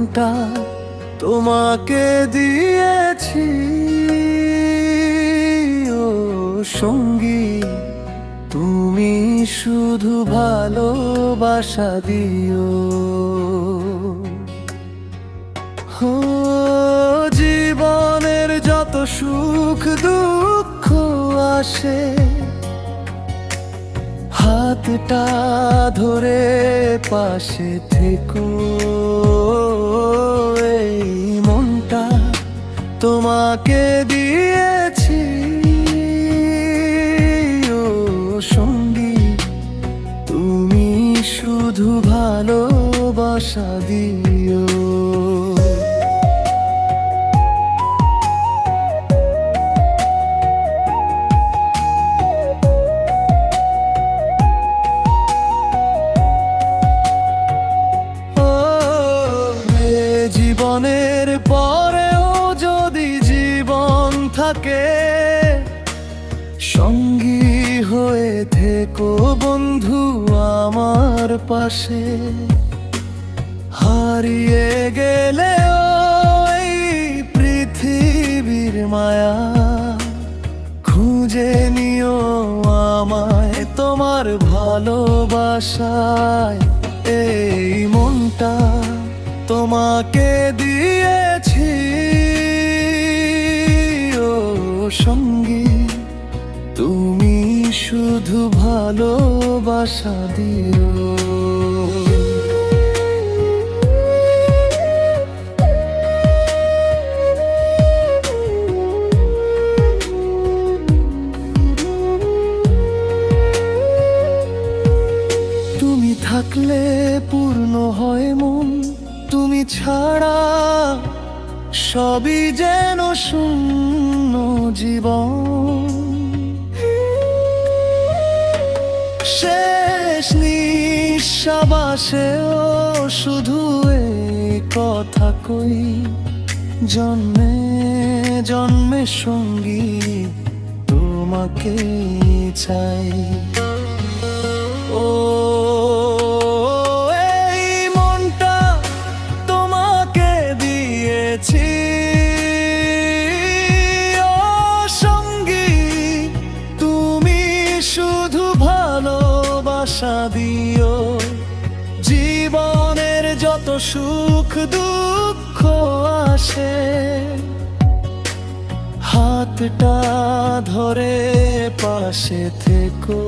মনটা তোমাকে দিয়েছি ও সঙ্গী, তুমি শুধু ভালোবাসা দিও। ও জীবনের যত সুখ দুঃখ আসে, হাতটা ধরে পাশে থেকো। এই মনটা তোমাকে দিয়েছি ও সঙ্গী, তুমি শুধু ভালোবাসা দিও। জীবনের পরেও যদি জীবন থাকে, সঙ্গী হয়ে থেকো বন্ধু আমার পাশে। হারিয়ে গেলেও এই পৃথিবীর মায়া, খুঁজে নিও আমায় তোমার ভালোবাসায়। এই মনটা তোমাকে দিয়েছি ও সঙ্গী, তুমি শুধু ভালোবাসা দিও। তুমি থাকলে পূর্ণ হয় মন, তুমি ছাড়া সবই যেন শূন্য জীবন। শেষ নিঃশ্বাসেও শুধু এই কথা কই, জন্মে জন্মে সঙ্গী তোমাকে চাই। ও দিও জীবনের যত সুখ দুঃখ আসে, হাতটা ধরে পাশে থেকো।